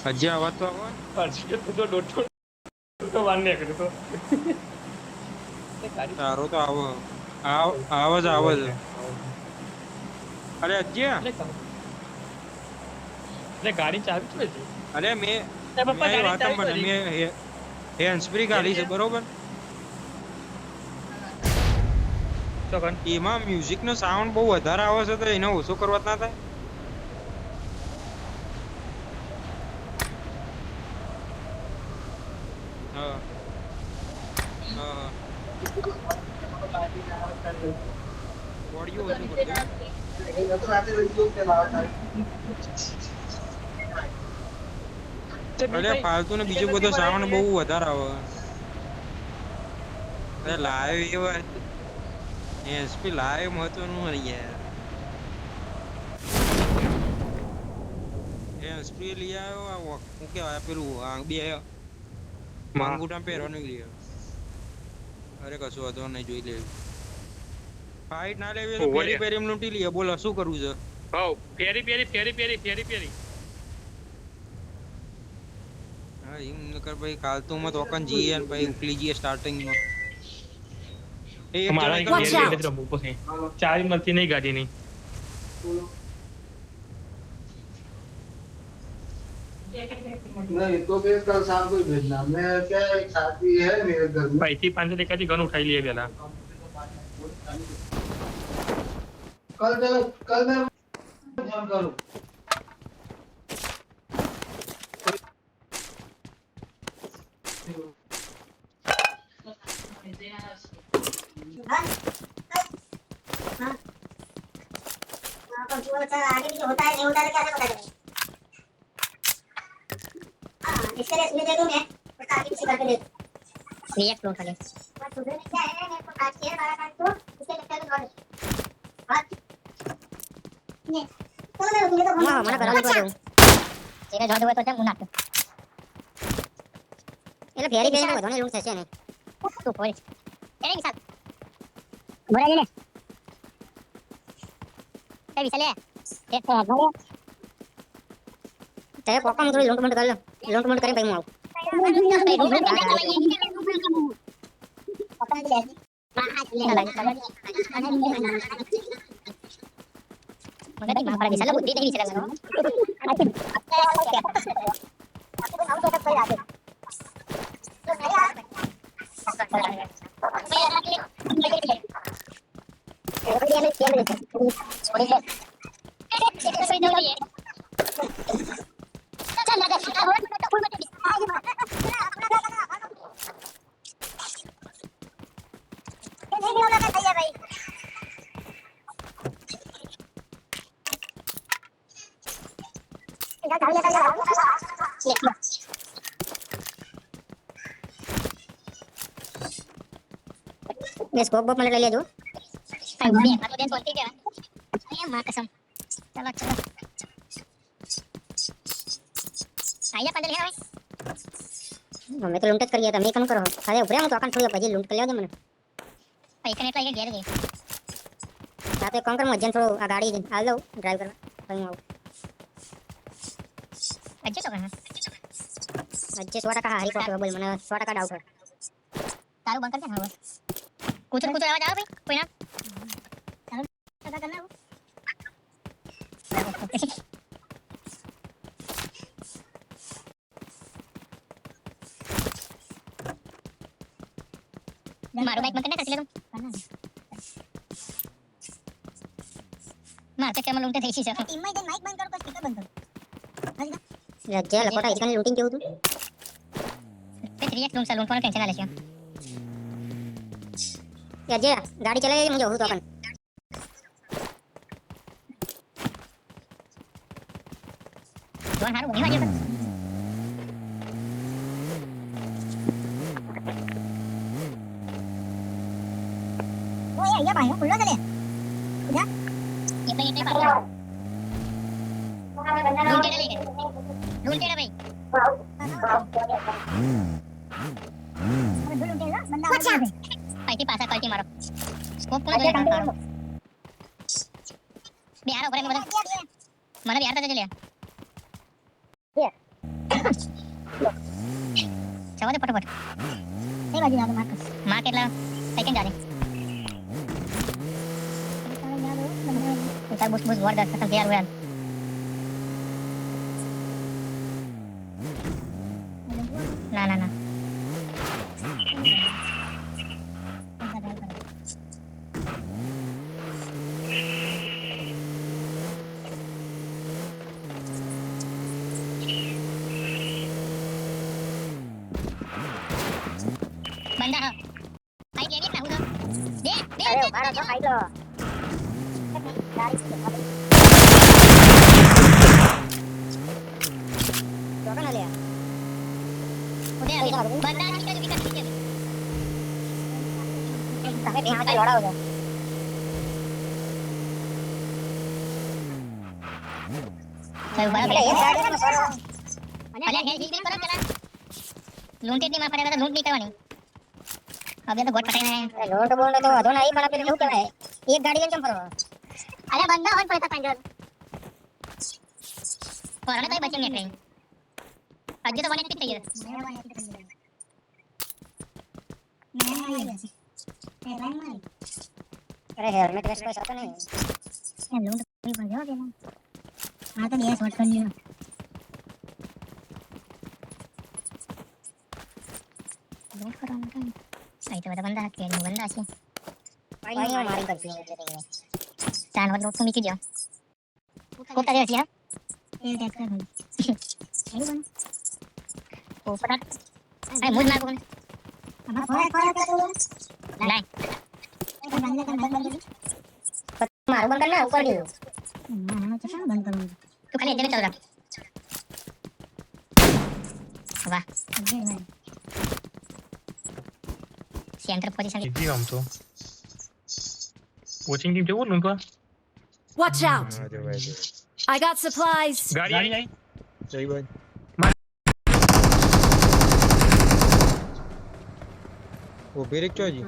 હજી આવાજ તો આવો હજી તો દોઢો તો વાર નહીં કર્યો તો તારો તો આવો આવાજ આવાજ અરે હજી એટલે ગાડી ચાલુ છે હજી. અરે મેં પપ્પા મેં ગાડી વાત ચાલુ પણ કરી. મેં હેન્ડ સ્પ્રી કાઢી છે બરોબર તો કન એમાં મ્યુઝિક નો સાઉન્ડ બહુ વધારે આવે છે તો એને ઓછો કરવા જ ના થાય હા હા ઓડિયો ઓછું કરી દઉં અરે ફાલતુ ને બીજું બધો સાઉન્ડ બહુ વધારે આવે અરે લાઈવ એવા એસપી લાઈવ મહત્વનું નહીં યાર એસપી લઈ આવ્યો આ શું કહેવાય પેલું બે માંગુટા પહેરવાનું લઈ આવ્યો અરે કશું હતો નહીં જોઈ લેવું ફાઈટ ના લેવી તો પેરી પેરી લૂંટી લઈએ બોલો શું કરવું છે હો ફેરી હા એમ નકર ભાઈ કાલતુમાં તો ઓકન જઈએ અને ભાઈ ઉકલી જઈએ સ્ટાર્ટિંગમાં મારા એક ફેરી જ રમવું પછી ચારી મળતી નહીં ગાડી ની नहीं तो फिर कल शाम को ही भेजना मैं क्या एक शादी है मेरे घर में ભાઈ થી 500 ટકાથી ઘણું ઉઠાઈ લઈએ પેલા कल चलो कल मैं फोन करूँ आगे भी होता है नहीं होता है क्या पता चले इसके लिए सुनिए दे दूं मैं और आगे किसी करके दे रिएक्ट लोन करे और सुबह में क्या है मैं को काट के बाहर काट तो इसके चक्कर में लौट हां ये चलो मैं उठिए तो हां मना करा दो तेरे जोड़ दो तो क्या मुनाक એટલે ફેરી ફેરી માં વધોને લૂંટ થશે ને તું ફોર એને વિશાલ બોરા લે એ વિશાલ લે એ તો બોરા તે કોકમ થોડી લૂંટ મૂંટ કર લો લૂંટ મૂંટ કરીને ભાઈ હું स्कोप बॉप ले लेજો ભાઈ આ તો બેન બોલતી કે એ માં કસમ ચલો ચલો આયા પંદર હે અમે તો લૂંટ જ કરીએ તમે કેમ કરો અરે ઉભરે હું તો આકન થોડી પછી લૂંટ કરી લેજો મને ભાઈ કને એટલા ઘેર ગઈ સાતે કોમ કર મજન થોડો આ ગાડી હાલ દઉં ડ્રાઈવ કરવા ભાઈ હું આવું અજ્જે તો કહા અજ્જે 100% હારી પોકે બોલ મને 100% ડાઉટ તારું બંધ કર કે હા कुछ कुछ आवाज आ भाई कोई ना चलो क्या करना है मारो बाइक मत करना कर ले तुम मार के क्या मालूम थे इसी से टीम में इधर माइक बंद करो स्पीकर बंद करो लज्जा लपटा इसका लूटिंग क्यों तू ते रिएक्ट रूम से लूट को टेंशन ना ले यार जे गाड़ी चले मुझे हो तो अपन जोन हारू नहीं वाजे ओ ये भाई खुल्लो चले जा ये पे पार लूटे ले लूटे भाई लूटे ना बंदा पाइटी पासा पाइटी मारो स्कोप कोण दे मारो बिहार ऊपर में मतलब મને બિહાર તક ચલે જવા દે ફટાફટ કઈ બાજુ જાવ માર્ક એટલા સેકન્ડ જાને તાર બસ વોર દસ ખતમ તૈયાર હોય ના ના ના બંદા આઈ લેવી ના હું તો દે અરે મારો તો આઈ લો ગાડી છે તો કના લે ઉડે બંદા નીકળ વિકટ નીકળ તમે બે હાથ લડાવો છો ચલ બરાબર એક ગાડી નો કરો અલે હે હિલ કરો ચલા લૂંટી ની માં પડે તો લૂંટ નહીં કરવાની अब ये तो बहुत पटाई है लोट बोल तो अधो नहीं बना फिर लोग क्या है एक गाड़ी में चंपरो अरे बंदा और पड़ता पंजर और हमें तो बचे नहीं ट्रेन आज तो बने चाहिए अरे हेलमेट वेस्ट कोई साथ नहीं ये लोग तो भी बजा देना हां तो ये शॉट कर लियो लोट कराना था सही तो बंदा के बंदा છે ભાઈ મારી કરતી ચાલ વડ લોટ મીકી દો કોતા દે છે એ ટેક કર ભાઈ બન ઓ પટા એ મુજ ના કોણ અમાર ફોર ફોર કર દો લાઈ એ બંધ કર મારું બંધ કર ના ઉપર દે ના તો શું બંધ કરું તું ખાલી જમે ચાલ રા વાહ सेंटर पोजीशन इजी हम तो कोचिंग टीम जो उनको Watch out! I got supplies. गाड़ी आई सही बात वो ब्रेक चो जी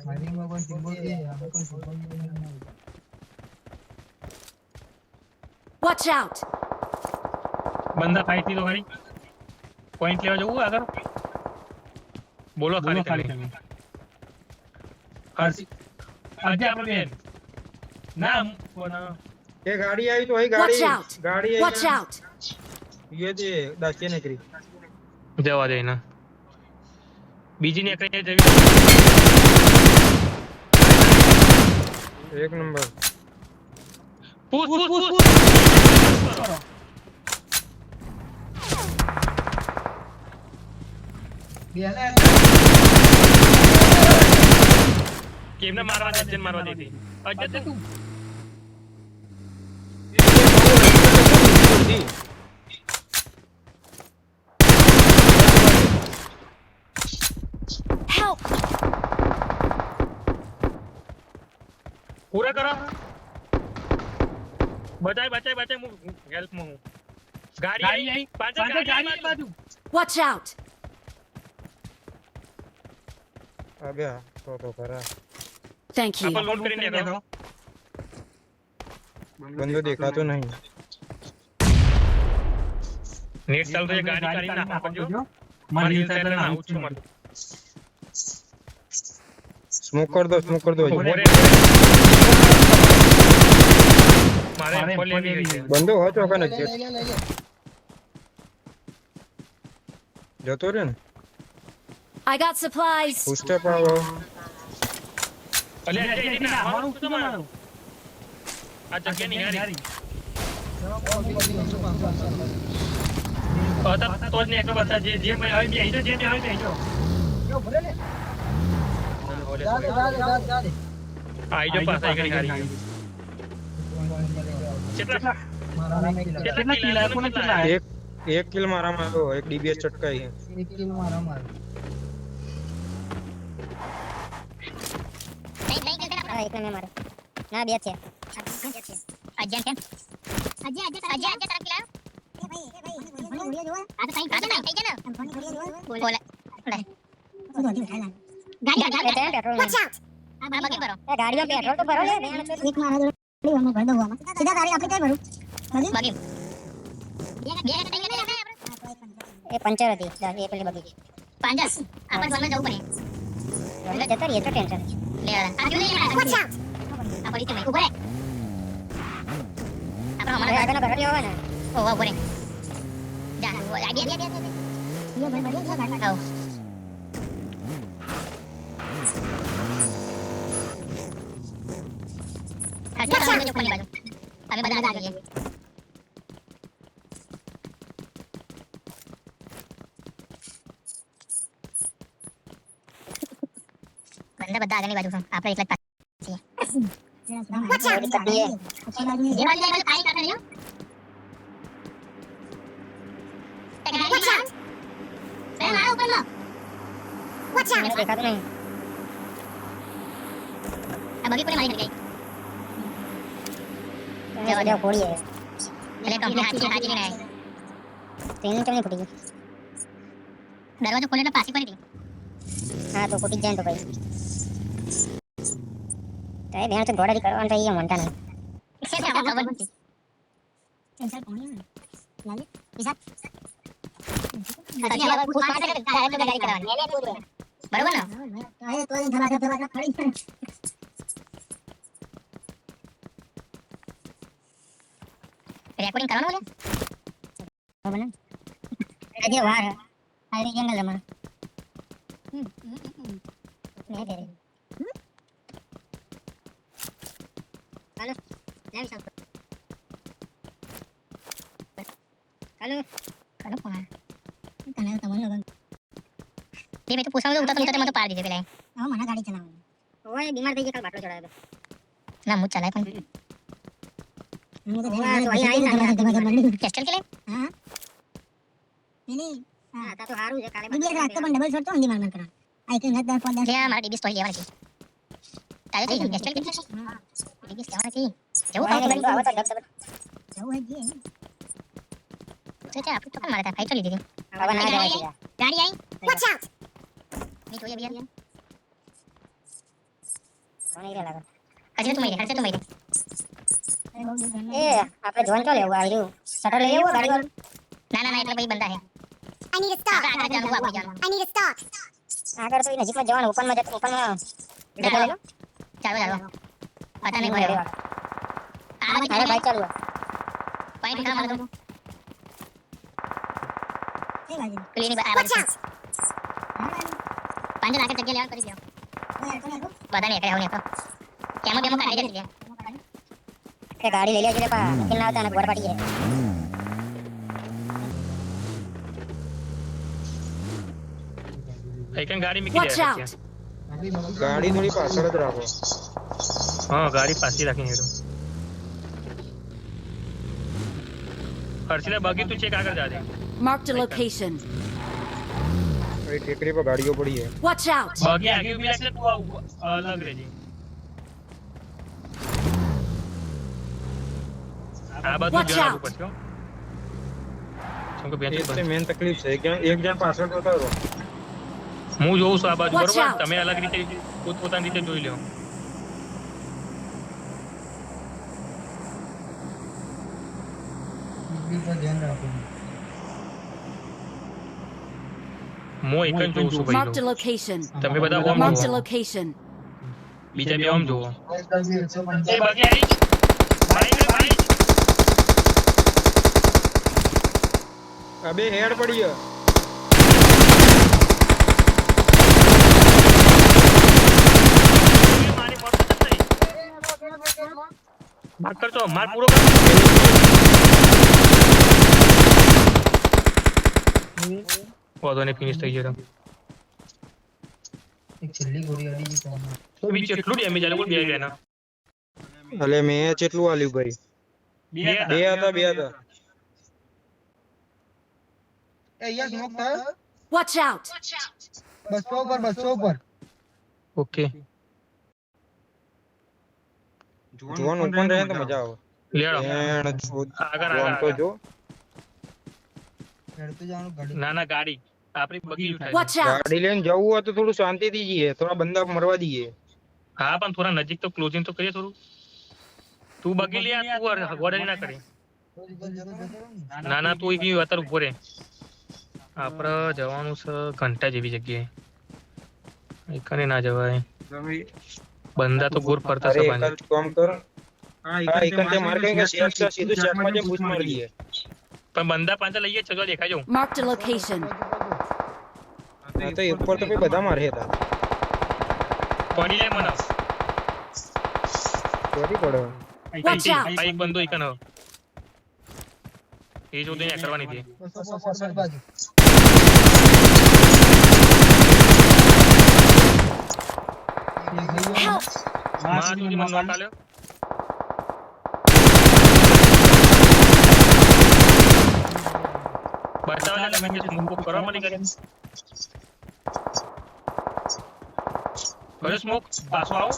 फायरिंग में कोई सिंबल के हमें कोई सिंबल नहीं है Watch out! बंदा फाइट थी तो गाड़ी पॉइंट लेवा जाऊ अगर बोलो खाली તમે હર્ષ આજે આપણે બેન નામ કોના ये गाड़ी आई तो वही Watch out! गाड़ी Watch out! ये दे दाचे निकली જવા દે ના બીજી ને કઈ જવી एक नंबर પૂછ બેને કેમને મારવા દે અજન મારવા દેતી અજન તું Help! પૂરા કરો બચાય હું હેલ્પ માં હું ગાડી આવી પાછળ ગાડી બાજુ Watch out! अबे तो करा Thank you. अपन लोड કરીને દેખો बंदो देखा तो नहीं નેટ ચાલુ છે ગાડી કાઢી નાખો अपन जो મારી હિલ સાઈડ ના આવું છું स्मोक कर दो મારે એમ્પલ લેવી છે बंदो हो तो कने ले ले जतो रे ने I got supplies. पुस्टे पावो અલે જઈ ના મારું શું મારું આ જગ્યા ની હારી પતા તો જ ને એક બતા જે મે આવી બે જો જે મે આવી બે જો यो भरे ले जा આઈ જો પાછા એક હારી કેટલા કેટલા કિલા કોને કેટલા एक किल मारा मारो एक डीबीएस चटकाई है एक किल मारा मार नहीं करते ना एक में मारे ना बिया છે અજ્જન કેમ અજ્જે તરફ કિલા એ ભાઈ ફોન ગોળીઓ જો આ તો સાઈન થઈ જાય ને ફોન ગોળીઓ જો બોલે લે શું દોડી ખાલા ગાડી પેટ્રોલ વોચ આઉટ આ બગી ભરો એ ગાડીમાં પેટ્રોલ તો ભરો લે એક મારા જોડે હું ભર દઉં આમાં સીધા ગાડી આપણે કઈ ભરું બગી એ પંચર હતી એ પેલી બગી 50 આપણે ગમે જવું પડે ગમે જતા રહીએ તો ટેન્શન લે આ જો લે વોચ આઉટ આ પડી તમે ઉભરે આપણે અમારા આગળનો ઘર લેવો ને ઓ વાહ ઉભરે જા આડિયા યે ભાઈ બઢિયા ગાડી લગાઓ अच्छा हम जो पनी बाजू हमें बता आ गई बंदा बता आगे नहीं बाजू आप एक लाख चाहिए अच्छा ये वाली जगह खाली कर रही हो वॉच आउट मैं मारो ऊपर लो वॉच आउट मैंने देखा तो नहीं अब आगे पूरी मारी कर गई जाओ फोड़ी है पहले कंपनी हाथी नहीं आए ट्रेन क्यों नहीं फूटी दरवाजा खोले तो पासी पड़ी थी हां तो फूटी जाए तो भाई ताए बहन तो घोड़ा दी करवान तो ये मनता नहीं इससे क्या खबर होती टेंशन कोनी लाले विसात अच्छा अब पूछ पास कर गाड़ी करवानी मैंने पूछ बराबर ना आए तो धरा खड़ी रेकॉर्डिंग करवाना बोले हो बना अजय वाह अरे जंगल में मैं दे रही हेलो ले सब हेलो हेलो कौन है कने तो मन लोग ये मैं तो पूछा हूं तो तुम तो पार दीजिए पहले हां मना गाड़ी चलाओ ओए बीमार થઈ ગયો કાલ બાટલો ચડાવ્યો ના મું ચલાય પણ मुझे देखा तो आई आई ना कैस्टल के लिए हां नहीं हां ता तो हारू છે કાલે બીજી રાત તો પણ ડબલ શોટ તો અંધી માર કરા આઈ કે નત 10 લે મારા ડીબી સ્ટોરી લેવાની છે તારે જઈ કેસ્ટલ કે હાं ડીબી લેવાની છે જેવું આવ તો આવ તો ડબ જેવું હે જી ચાચા આપકો તો મારા था फाइट ली थी अब ना गाड़ी आई वॉच आउट नहीं જોઈએ ભૈયા કોણ ઈરા લાગે હજે તો મઈ ए આપણે જોન તો લેવું આવ્યું શટર લઈ લેવું ગાડી વાળું ના એટલે ભાઈ બંદા હે આઈ નીડ સ્ટોપ આગળ જાનું આપો જાનું આઈ નીડ સ્ટોપ આગળ તો નજીકમાં જવાનું ઓપનમાં જતો ઓપનમાં ચાલો ચાલો પતા નહીં પડે આ ભાઈ ચાલુ પોઈન્ટ કા મને તો એ ગાડી ક્લીન આ બાજુ પાંજે લાગે જગ્યા લેવા કરી દો પતા નહીં કઈ આવને તો કેમો કાઢી દે કે ગાડી લઈ લેજે પા કિન આવતા ને ગોર પાડી આઈકન ગાડી મૂકી Watch દે out. ગાડી થોડી પાછળ જ રાખો હા ગાડી પાછી રાખીને હેડો હર્ષિલા બગી તું ચેક આગળ જા દે Marked a location. એ ટેકરી પર ગાડીઓ પડી છે Watch out. બગી આગે ઉભી રાખજે તું અલગ રહેજે આ બધું Watch જવાનું out. પડશે કેમ કે બેન એટલે મેન તકલીફ છે કે એક જણ પાછળ જતો રહો હું જોઉં છું આ બાજુ Watch બરોબર out. તમે અલગ રીતે પોતાની રીતે જોઈ લો બીજો ધ્યાન રાખો હું એક જ જોઉં છું ભાઈ Marked a location. તમે બધા ઓમ Marked a જોવો location. બીજા બે ઓમ જોવો જલ્દી 150 એ બગી આવી ભાઈ અબે હેડ પડી છે મારી મોટર નથી ભાગ કરતો માર પૂરો કર વાદો ને ફિનિશ થઈ ગયો એક છેલ્લી ગોળી અડી ગઈ કોણ તો બીચ એટલું ડેમેજ આલે બોલ બે ગયા એટલે મેં કેટલું આલ્યું ભાઈ બે હતા એ યાર સ્મોક થાય Watch out. 200 ઉપર ઓકે જોન ઓપન રહે તો મજા આવે લેડો એણ આગળ જોન તો જો હેડતું જવાનું ગાડી ના ગાડી આપણી બગી ઉઠાઈ Watch out! ગાડી લઈને જવું હોય તો થોડું શાંતિથી જઈએ, થોડા બંદા મરવા દઈએ. હા પણ થોડા નજીક તો ક્લોઝિંગ તો કરીએ થોડું. તું બગી લે તું ગોડાની ના કરી. ના ના તું અહીં અત્યારે ઉભો રહે. આપણે જવાનું છે ઘંટા જેવી જગ્યાએ. એકને ના જવાય. બંદા તો ગોર ફરતા અરે છે એક પાછા. જ કામ કર. હા એકન તે માર કે સીધું શેકમાં જે બૂસ્ટ મારી દઈએ. પણ બંદા પાંચા લઈએ ચલો દેખાઈ જાઉં. Marked a location. હા તો એક પર તો કોઈ બધા મારે હતા. પડી જાય મને. ચોરી પડે. Watch out! આ એક બંદો એકન એ જો દે કરવાની છે. Help! માં તું મને નોટ આલ્યો. બતાવ ને મેં સ્મોક કરવા મળી કરી. કરે સ્મોક પાછો આવો.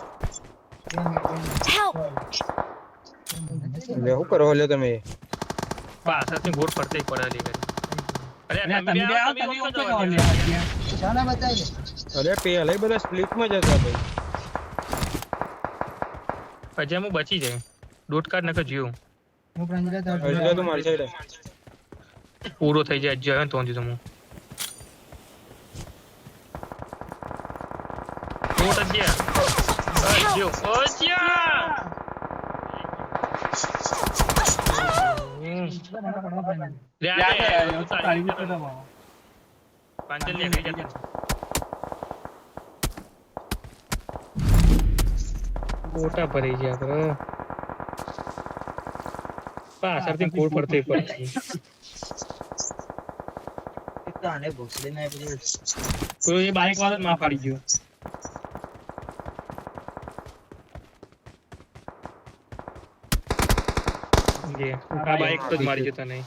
Help! લે હું કરો લે તમે? પાછળથી ગોળ ફરતે પડે લે કરી. અરે તમે બે આવો તમે ઓછો જાવ લે. जाना बताइए અરે પેલા બધા સ્પ્લિટમાં જ હતા ભાઈ. અજય હું બચી જાય. ડોટ કાર્ડ નકર જીવ. वो रंजला था અજય તો મારી સાઈડ. પૂરો થઈ જાય અજય તો હું હું. ડોટ અજય. અજય અજય. લે આ તારી રીતે પાંચલ લે ગઈ જતો. મોટા ભરી ગયા બરો. પાછળથી કોડ પડતે પડતી. कितना भोसले में તો એ બાઈક વાળો જ માં પાડી ગયો. આ બાઈક તો જ મારી જતો નહીં.